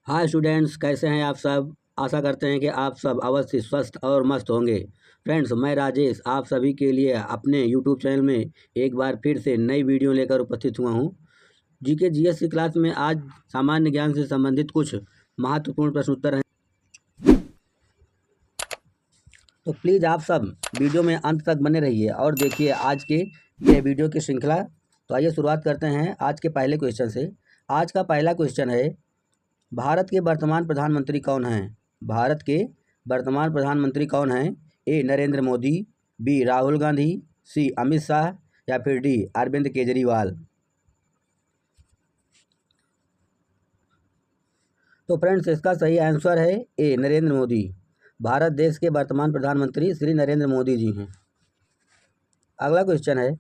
Hi students, कैसे हैं आप सब। आशा करते हैं कि आप सब अवश्य स्वस्थ और मस्त होंगे। फ्रेंड्स, मैं राजेश आप सभी के लिए अपने यूट्यूब चैनल में एक बार फिर से नई वीडियो लेकर उपस्थित हुआ हूं। जीके जीएस की क्लास में आज सामान्य ज्ञान से संबंधित कुछ महत्वपूर्ण प्रश्न उत्तर हैं, तो प्लीज़ आप सब वीडियो में अंत तक बने रहिए और देखिए आज के यह वीडियो की श्रृंखला। तो आइए शुरुआत करते हैं आज के पहले क्वेश्चन से। आज का पहला क्वेश्चन है, भारत के वर्तमान प्रधानमंत्री कौन हैं। भारत के वर्तमान प्रधानमंत्री कौन हैं। ए नरेंद्र मोदी, बी राहुल गांधी, सी अमित शाह या फिर डी अरविंद केजरीवाल। तो फ्रेंड्स, इसका सही आंसर है ए नरेंद्र मोदी। भारत देश के वर्तमान प्रधानमंत्री श्री नरेंद्र मोदी जी हैं। अगला क्वेश्चन है,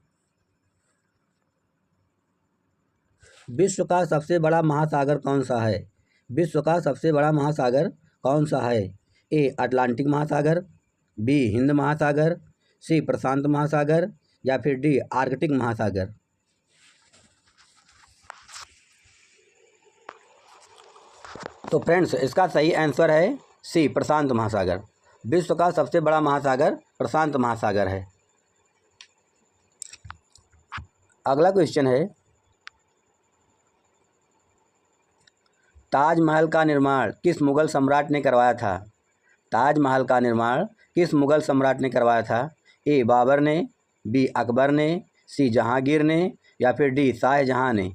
विश्व का सबसे बड़ा महासागर कौन सा है। विश्व का सबसे बड़ा महासागर कौन सा है। ए अटलांटिक महासागर, बी हिंद महासागर, सी प्रशांत महासागर या फिर डी आर्कटिक महासागर। तो फ्रेंड्स, इसका सही आंसर है सी प्रशांत महासागर। विश्व का सबसे बड़ा महासागर प्रशांत महासागर है। अगला क्वेश्चन है, ताजमहल का निर्माण किस मुगल सम्राट ने करवाया था। ताजमहल का निर्माण किस मुगल सम्राट ने करवाया था। ए बाबर ने, बी अकबर ने, सी जहांगीर ने या फिर डी शाहजहां ने।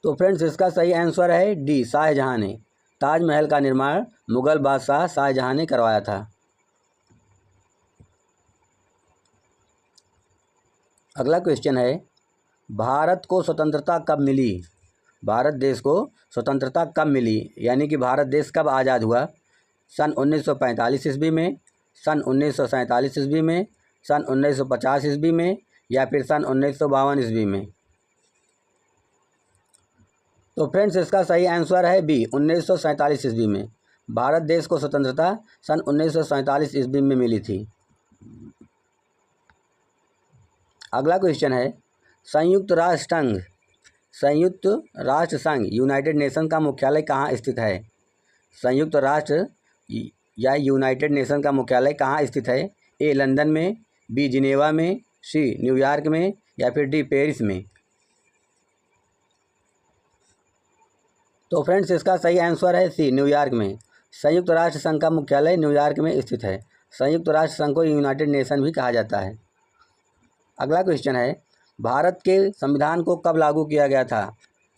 तो फ्रेंड्स, इसका सही आंसर है डी शाहजहां ने। ताजमहल का निर्माण मुगल बादशाह शाहजहां ने करवाया था। अगला क्वेश्चन है, भारत को स्वतंत्रता कब मिली। भारत देश को स्वतंत्रता कब मिली, यानी कि भारत देश कब आज़ाद हुआ। सन 1945 ईस्वी में, सन 1947 ईस्वी में, सन 1950 ईस्वी में या फिर सन 1952 ईस्वी में। तो फ्रेंड्स, इसका सही आंसर है बी 1947 ईस्वी में। भारत देश को स्वतंत्रता सन 1947 ईस्वी में मिली थी। अगला क्वेश्चन है, संयुक्त राष्ट्र संघ यूनाइटेड नेशन का मुख्यालय कहाँ स्थित है। संयुक्त राष्ट्र या यूनाइटेड नेशन का मुख्यालय कहाँ स्थित है। ए लंदन में, बी जिनेवा में, सी न्यूयॉर्क में या फिर डी पेरिस में। तो फ्रेंड्स, इसका सही आंसर है सी न्यूयॉर्क में। संयुक्त राष्ट्र संघ का मुख्यालय न्यूयॉर्क में स्थित है। संयुक्त राष्ट्र संघ को यूनाइटेड नेशन भी कहा जाता है। अगला क्वेश्चन है, भारत के संविधान को कब लागू किया गया था।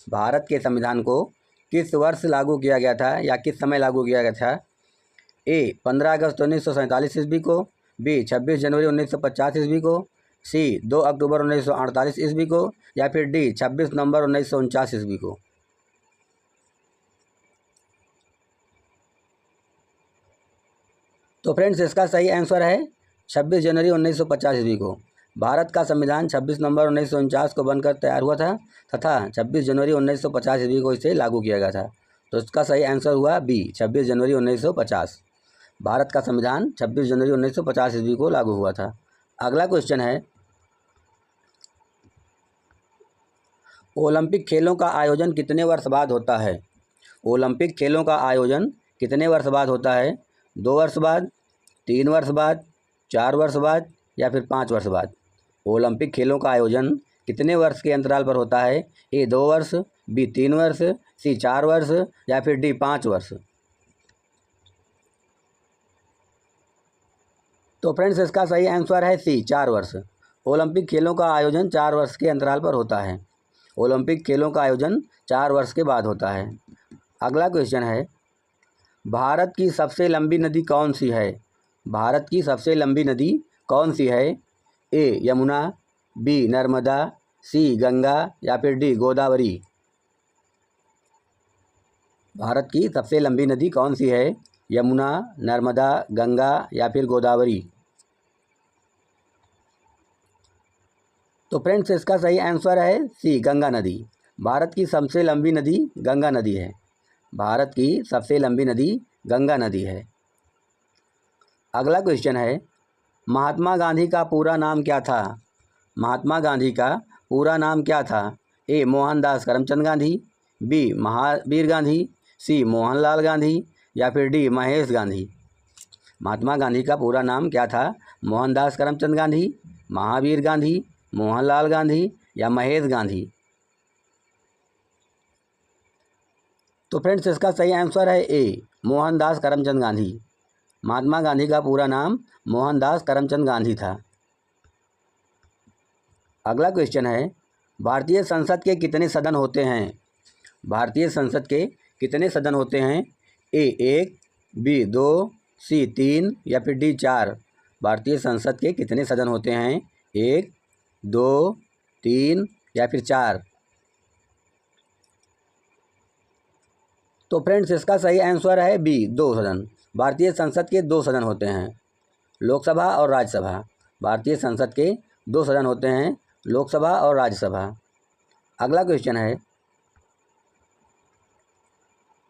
भारत के संविधान को किस वर्ष लागू किया गया था या किस समय लागू किया गया था। ए 15 अगस्त 1947 ईस्वी को, बी 26 जनवरी 1950 ईस्वी को, सी 2 अक्टूबर 1948 ईस्वी को या फिर डी 26 नवंबर 1949 ईस्वी को। तो फ्रेंड्स, इसका सही आंसर है 26 जनवरी 1950 ईस्वी को। भारत का संविधान 26 नवंबर 1949 को बनकर तैयार हुआ था तथा 26 जनवरी 1950 ईस्वी को इसे लागू किया गया था। तो इसका सही आंसर हुआ बी 26 जनवरी 1950। भारत का संविधान 26 जनवरी 1950 ईस्वी को लागू हुआ था। अगला क्वेश्चन है, ओलंपिक खेलों का आयोजन कितने वर्ष बाद होता है। ओलंपिक खेलों का आयोजन कितने वर्ष बाद होता है। 2 वर्ष बाद, 3 वर्ष बाद, 4 वर्ष बाद या फिर 5 वर्ष बाद। ओलंपिक खेलों का आयोजन कितने वर्ष के अंतराल पर होता है। ए 2 वर्ष, बी 3 वर्ष, सी 4 वर्ष या फिर डी 5 वर्ष। तो फ्रेंड्स, इसका सही आंसर है सी 4 वर्ष। ओलंपिक खेलों का आयोजन 4 वर्ष के अंतराल पर होता है। ओलंपिक खेलों का आयोजन 4 वर्ष के बाद होता है। अगला क्वेश्चन है, भारत की सबसे लंबी नदी कौन सी है। भारत की सबसे लंबी नदी कौन सी है। ए यमुना, बी नर्मदा, सी गंगा या फिर डी गोदावरी। भारत की सबसे लंबी नदी कौन सी है। यमुना, नर्मदा, गंगा या फिर गोदावरी। तो फ्रेंड्स, इसका सही आंसर है सी गंगा नदी। भारत की सबसे लंबी नदी गंगा नदी है। भारत की सबसे लंबी नदी गंगा नदी है। अगला क्वेश्चन है, महात्मा गांधी का पूरा नाम क्या था। महात्मा गांधी का पूरा नाम क्या था? ए मोहनदास करमचंद गांधी, बी महावीर गांधी, सी मोहनलाल गांधी या फिर डी महेश गांधी। महात्मा गांधी का पूरा नाम क्या था? मोहनदास करमचंद गांधी, महावीर गांधी, मोहनलाल गांधी या महेश गांधी। तो फ्रेंड्स इसका सही आंसर है ए मोहनदास करमचंद गांधी। महात्मा गांधी का पूरा नाम मोहनदास करमचंद गांधी था। अगला क्वेश्चन है, भारतीय संसद के कितने सदन होते हैं? भारतीय संसद के कितने सदन होते हैं? ए 1, बी 2, सी 3 या फिर डी 4। भारतीय संसद के कितने सदन होते हैं? 1, 2, 3 या फिर 4। तो फ्रेंड्स इसका सही आंसर है बी 2 सदन। भारतीय संसद के 2 सदन होते हैं, लोकसभा और राज्यसभा। भारतीय संसद के 2 सदन होते हैं, लोकसभा और राज्यसभा। अगला क्वेश्चन है,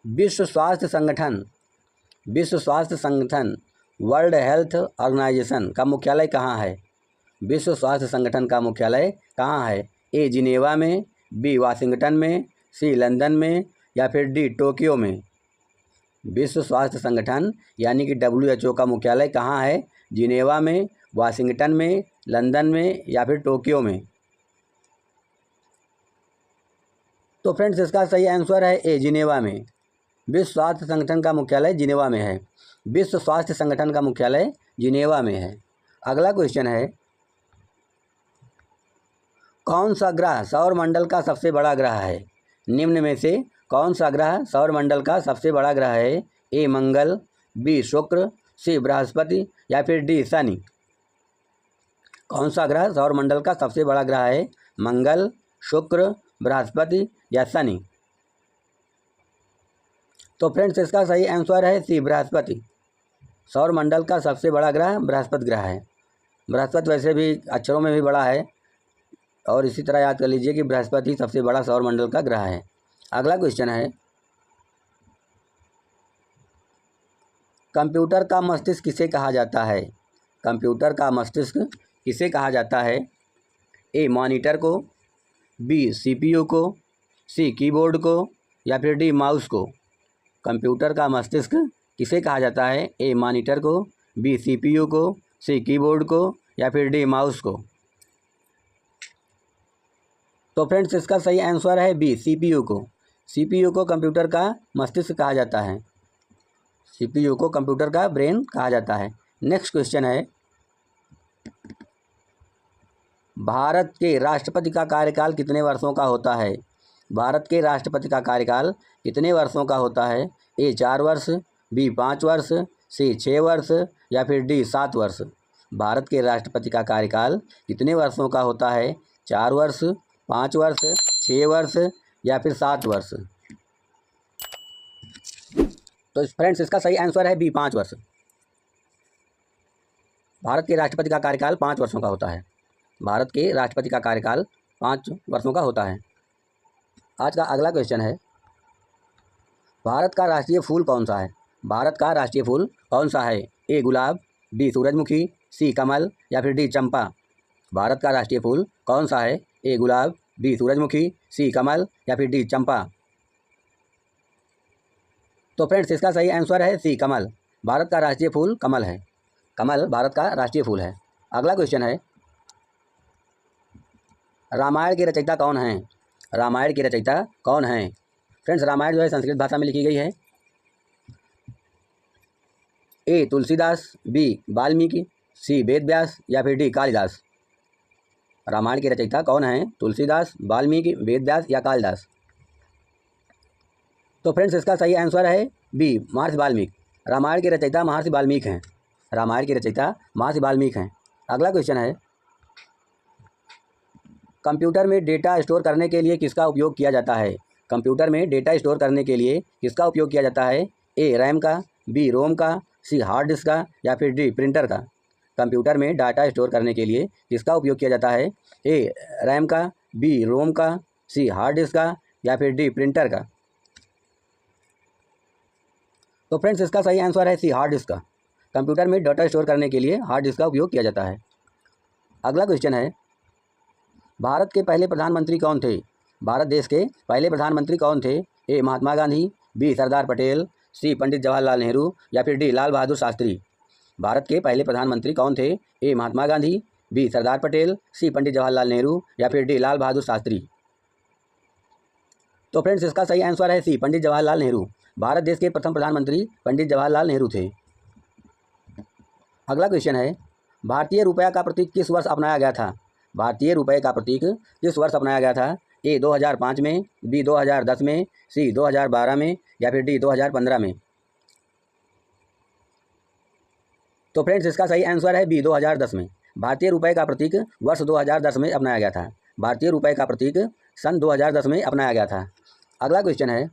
विश्व स्वास्थ्य संगठन वर्ल्ड हेल्थ ऑर्गेनाइजेशन का मुख्यालय कहाँ है? विश्व स्वास्थ्य संगठन का मुख्यालय कहाँ है? ए जिनेवा में, बी वाशिंगटन में, सी लंदन में या फिर डी टोक्यो में। विश्व स्वास्थ्य संगठन यानी कि WHO का मुख्यालय कहाँ है? जिनेवा में, वाशिंगटन में, लंदन में या फिर टोक्यो में। तो फ्रेंड्स इसका सही आंसर है ए जिनेवा में। विश्व स्वास्थ्य संगठन का मुख्यालय जिनेवा में है। विश्व स्वास्थ्य संगठन का मुख्यालय जिनेवा में है। अगला क्वेश्चन है, कौन सा ग्रह सौरमंडल का सबसे बड़ा ग्रह है? निम्न में से कौन सा ग्रह सौरमंडल का सबसे बड़ा ग्रह है? ए मंगल, बी शुक्र, सी बृहस्पति या फिर डी शनि। कौन सा ग्रह सौरमंडल का सबसे बड़ा ग्रह है? मंगल, शुक्र, बृहस्पति या शनि। तो फ्रेंड्स इसका सही आंसर है सी बृहस्पति। सौरमंडल का सबसे बड़ा ग्रह बृहस्पति ग्रह है। बृहस्पति वैसे भी अक्षरों में भी बड़ा है और इसी तरह याद कर लीजिए कि बृहस्पति सबसे बड़ा सौरमंडल का ग्रह है। अगला क्वेश्चन है, कंप्यूटर का मस्तिष्क किसे कहा जाता है? कंप्यूटर का मस्तिष्क किसे कहा जाता है? ए मॉनिटर को, बी CPU को, सी कीबोर्ड को या फिर डी माउस को। कंप्यूटर का मस्तिष्क किसे कहा जाता है? ए मॉनिटर को, बी CPU को, सी कीबोर्ड को या फिर डी माउस को। तो फ्रेंड्स इसका सही आंसर है बी CPU को। CPU को कंप्यूटर का मस्तिष्क कहा जाता है। CPU को कंप्यूटर का ब्रेन कहा जाता है। नेक्स्ट क्वेश्चन है, भारत के राष्ट्रपति का कार्यकाल कितने वर्षों का होता है? भारत के राष्ट्रपति का कार्यकाल कितने वर्षों का होता है? ए 4 वर्ष, बी 5 वर्ष, सी 6 वर्ष या फिर डी 7 वर्ष। भारत के राष्ट्रपति का कार्यकाल कितने वर्षों का होता है? 4 वर्ष, 5 वर्ष, 6 वर्ष या फिर 7 वर्ष। तो फ्रेंड्स इसका सही आंसर है बी 5 वर्ष। भारत के राष्ट्रपति का कार्यकाल 5 वर्षों का होता है। भारत के राष्ट्रपति का कार्यकाल 5 वर्षों का होता है। आज का अगला क्वेश्चन है, भारत का राष्ट्रीय फूल कौन सा है? भारत का राष्ट्रीय फूल कौन सा है? ए गुलाब, बी सूरजमुखी, सी कमल या फिर डी चंपा। भारत का राष्ट्रीय फूल कौन सा है? ए गुलाब, बी सूरजमुखी, सी कमल या फिर डी चंपा। तो फ्रेंड्स इसका सही आंसर है सी कमल। भारत का राष्ट्रीय फूल कमल है। कमल भारत का राष्ट्रीय फूल है। अगला क्वेश्चन है, रामायण के रचयिता कौन हैं? रामायण के रचयिता कौन हैं? फ्रेंड्स रामायण जो है संस्कृत भाषा में लिखी गई है। ए तुलसीदास, बी वाल्मीकि, सी वेदव्यास या फिर डी कालिदास। रामायण के रचयिता कौन हैं? तुलसीदास, वाल्मीकि, वेदव्यास या कालिदास। तो फ्रेंड्स इसका सही आंसर है बी महर्षि वाल्मीकि। रामायण के रचयिता महर्षि वाल्मीकि हैं। रामायण के रचयिता महर्षि वाल्मीकि हैं। अगला क्वेश्चन है, कंप्यूटर में डेटा स्टोर करने के लिए किसका उपयोग किया जाता है? कंप्यूटर में डेटा स्टोर करने के लिए किसका उपयोग किया जाता है? ए रैम का, बी रोम का, सी हार्ड डिस्क का या फिर डी प्रिंटर का। कंप्यूटर में डाटा स्टोर करने के लिए किसका उपयोग किया जाता है? ए रैम का, बी रोम का, सी हार्ड डिस्क का या फिर डी प्रिंटर का। तो फ्रेंड्स इसका सही आंसर है सी हार्ड डिस्क का। कंप्यूटर में डाटा स्टोर करने के लिए हार्ड डिस्क का उपयोग किया जाता है। अगला क्वेश्चन है, भारत के पहले प्रधानमंत्री कौन थे? भारत देश के पहले प्रधानमंत्री कौन थे? ए महात्मा गांधी, बी सरदार पटेल, सी पंडित जवाहरलाल नेहरू या फिर डी लाल बहादुर शास्त्री। भारत के पहले प्रधानमंत्री कौन थे? ए महात्मा गांधी, बी सरदार पटेल, सी पंडित जवाहरलाल नेहरू या फिर डी लाल बहादुर शास्त्री। तो फ्रेंड्स इसका सही आंसर है सी पंडित जवाहरलाल नेहरू। भारत देश के प्रथम प्रधानमंत्री पंडित जवाहरलाल नेहरू थे। अगला क्वेश्चन है, भारतीय रुपया का प्रतीक किस वर्ष अपनाया गया था? भारतीय रुपये का प्रतीक किस वर्ष अपनाया गया था? ए 2005 में, बी 2010 में, सी 2012 में या फिर डी 2015 में। तो फ्रेंड्स इसका सही आंसर है बी 2010 में। भारतीय रुपये का प्रतीक वर्ष 2010 में अपनाया गया था। भारतीय रुपये का प्रतीक सन 2010 में अपनाया गया था। अगला क्वेश्चन है,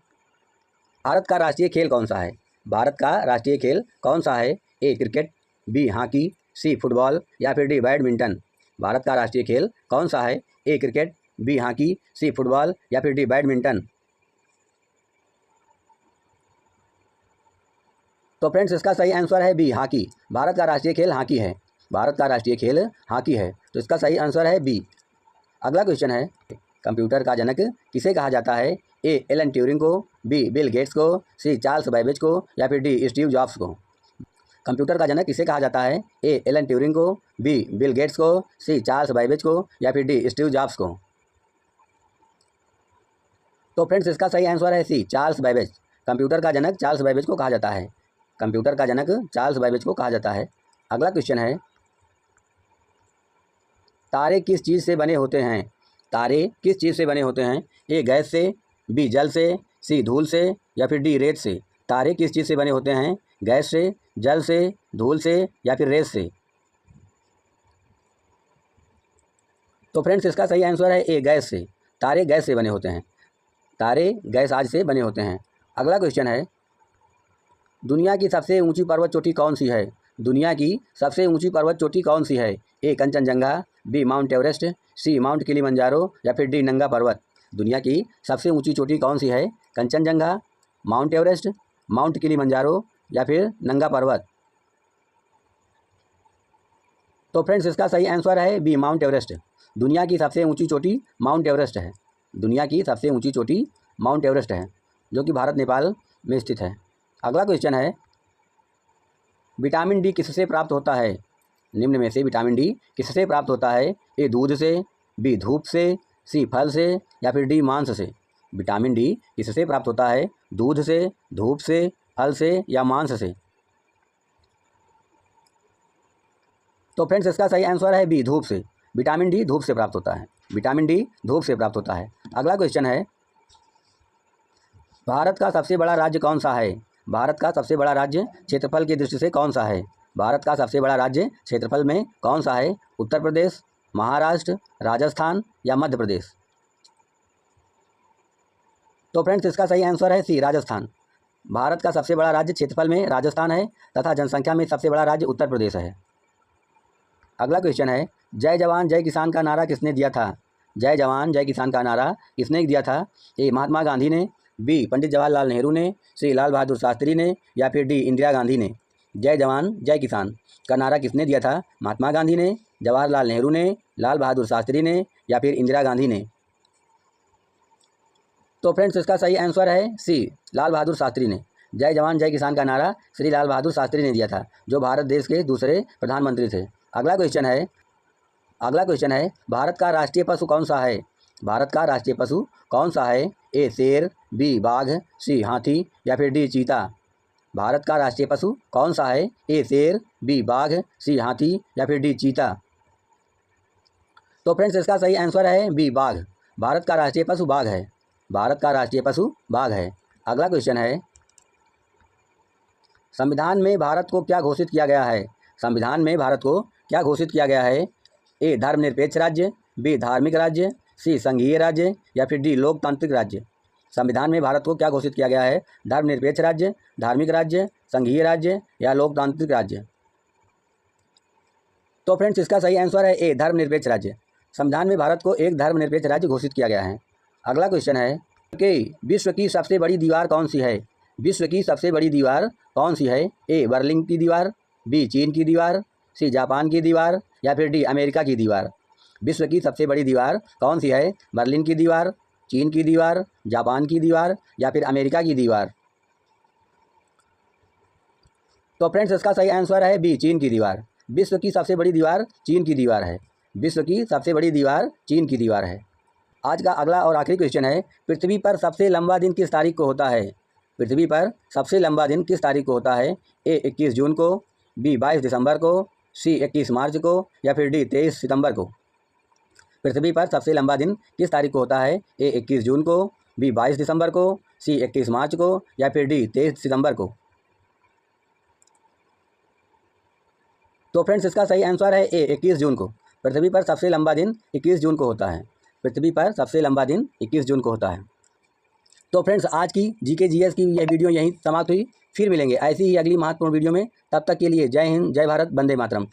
भारत का राष्ट्रीय खेल कौन सा है? भारत का राष्ट्रीय खेल कौन सा है? A cricket, B hockey, C football या फिर डी बैडमिंटन। भारत का राष्ट्रीय खेल कौन सा है? A cricket, B hockey, C football या फिर डी बैडमिंटन। तो फ्रेंड्स इसका सही आंसर है बी हॉकी। भारत का राष्ट्रीय खेल हॉकी है। भारत का राष्ट्रीय खेल हॉकी है, तो इसका सही आंसर है बी। अगला क्वेश्चन है, कंप्यूटर का जनक किसे कहा जाता है? ए एलन ट्यूरिंग को, बी बिल गेट्स को, सी चार्ल्स बैबेज को या फिर डी स्टीव जॉब्स को। कंप्यूटर का जनक किसे कहा जाता है? ए एलन ट्यूरिंग को, बी बिल गेट्स को, सी चार्ल्स बैबेज को या फिर डी स्टीव जॉब्स को। तो फ्रेंड्स इसका सही आंसर है सी चार्ल्स बैबेज। कंप्यूटर का जनक चार्ल्स बैबेज को कहा जाता है। कंप्यूटर का जनक चार्ल्स बैबेज को कहा जाता है। अगला क्वेश्चन है, तारे किस चीज़ से बने होते हैं? तारे किस चीज़ से बने होते हैं? ए गैस से, बी जल से, सी धूल से या फिर डी रेत से। तारे किस चीज़ से बने होते हैं? गैस से, जल से, धूल से या फिर रेत से। तो फ्रेंड्स इसका सही आंसर है ए गैस से। तारे गैस से बने होते हैं। तारे गैस आज से बने होते हैं। अगला क्वेश्चन है, दुनिया की सबसे ऊंची पर्वत चोटी कौन सी है? दुनिया की सबसे ऊंची पर्वत चोटी कौन सी है? ए कंचनजंगा, बी माउंट एवरेस्ट, सी माउंट किलिमंजारो या फिर डी नंगा पर्वत। दुनिया की सबसे ऊंची चोटी कौन सी है? Kanchenjunga, mount Everest, mount Kilimanjaro या फिर नंगा पर्वत। तो फ्रेंड्स इसका सही आंसर है बी माउंट एवरेस्ट। दुनिया की सबसे ऊंची चोटी माउंट एवरेस्ट है। दुनिया की सबसे ऊंची चोटी माउंट एवरेस्ट है, जो कि भारत नेपाल में स्थित है। अगला क्वेश्चन है, विटामिन डी किससे प्राप्त होता है? निम्न में से विटामिन डी किससे प्राप्त होता है? ए दूध से, बी धूप से, सी फल से या फिर डी मांस से। विटामिन डी किससे प्राप्त होता है? दूध से, धूप से, फल से या मांस से। तो फ्रेंड्स इसका सही आंसर है बी धूप से। विटामिन डी धूप से प्राप्त होता है। विटामिन डी धूप से प्राप्त होता है। अगला क्वेश्चन है, भारत का सबसे बड़ा राज्य कौन सा है? भारत का सबसे बड़ा राज्य क्षेत्रफल की दृष्टि से कौन सा है? भारत का सबसे बड़ा राज्य क्षेत्रफल में कौन सा है? उत्तर प्रदेश, महाराष्ट्र, राजस्थान या मध्य प्रदेश। तो फ्रेंड्स इसका सही आंसर है सी राजस्थान। भारत का सबसे बड़ा राज्य क्षेत्रफल में राजस्थान है तथा जनसंख्या में सबसे बड़ा राज्य उत्तर प्रदेश है। अगला क्वेश्चन है, जय जवान जय किसान का नारा किसने दिया था? जय जवान जय किसान का नारा किसने दिया था? ए महात्मा गांधी ने, बी पंडित जवाहरलाल नेहरू ने, सी लाल बहादुर शास्त्री ने या फिर डी इंदिरा गांधी ने। जय जवान जय किसान का नारा किसने दिया था? महात्मा गांधी ने, जवाहरलाल नेहरू ने, लाल बहादुर शास्त्री ने या फिर इंदिरा गांधी ने। तो फ्रेंड्स इसका सही आंसर है सी लाल बहादुर शास्त्री ने। जय जवान जय किसान का नारा श्री लाल बहादुर शास्त्री ने दिया था, जो भारत देश के दूसरे प्रधानमंत्री थे। अगला क्वेश्चन है, भारत का राष्ट्रीय पशु कौन सा है? भारत का राष्ट्रीय पशु कौन सा है? ए शेर, बी बाघ, सी हाथी या फिर डी चीता। भारत का राष्ट्रीय पशु कौन सा है? ए शेर, बी बाघ, सी हाथी या फिर डी चीता। तो फ्रेंड्स इसका सही आंसर है बी बाघ। भारत का राष्ट्रीय पशु बाघ है। भारत का राष्ट्रीय पशु बाघ है। अगला क्वेश्चन है, संविधान में भारत को क्या घोषित किया गया है? संविधान में भारत को क्या घोषित किया गया है? ए धर्मनिरपेक्ष राज्य, बी धार्मिक राज्य, सी संघीय राज्य या फिर डी लोकतांत्रिक राज्य। संविधान में भारत को क्या घोषित किया गया है? धर्मनिरपेक्ष राज्य, धार्मिक राज्य, संघीय राज्य या लोकतांत्रिक राज्य। तो फ्रेंड्स इसका सही आंसर है ए धर्मनिरपेक्ष राज्य। संविधान में भारत को एक धर्मनिरपेक्ष राज्य घोषित किया गया है। अगला क्वेश्चन है कि विश्व की सबसे बड़ी दीवार कौन सी है? विश्व की सबसे बड़ी दीवार कौन सी है? ए बर्लिन की दीवार, बी चीन की दीवार, सी जापान की दीवार या फिर डी अमेरिका की दीवार। विश्व की सबसे बड़ी दीवार कौन सी है? बर्लिन की दीवार, चीन की दीवार, जापान की दीवार या फिर अमेरिका की दीवार? तो फ्रेंड्स इसका सही आंसर है बी, चीन की दीवार। विश्व की सबसे बड़ी दीवार चीन की दीवार है। विश्व की सबसे बड़ी दीवार चीन की दीवार है। आज का अगला और आखिरी क्वेश्चन है, पृथ्वी पर सबसे लंबा दिन किस तारीख को होता है? पृथ्वी पर सबसे लंबा दिन किस तारीख को होता है? ए 21 जून को, बी 22 दिसंबर को, सी 21 मार्च को या फिर डी 23 सितंबर को? पृथ्वी पर सबसे लंबा दिन किस तारीख को होता है? ए 21 जून को, बी 22 दिसंबर को, सी 21 मार्च को या फिर डी 23 सितंबर को? तो फ्रेंड्स इसका सही आंसर है ए 21 जून को। पृथ्वी पर सबसे लंबा दिन 21 जून को होता है। पृथ्वी पर सबसे लंबा दिन 21 जून को होता है। तो फ्रेंड्स आज की जीके जीएस की यह वीडियो यहीं समाप्त हुई। फिर मिलेंगे ऐसी ही अगली महत्वपूर्ण वीडियो में। तब तक के लिए जय हिंद, जय भारत, वंदे मातरम।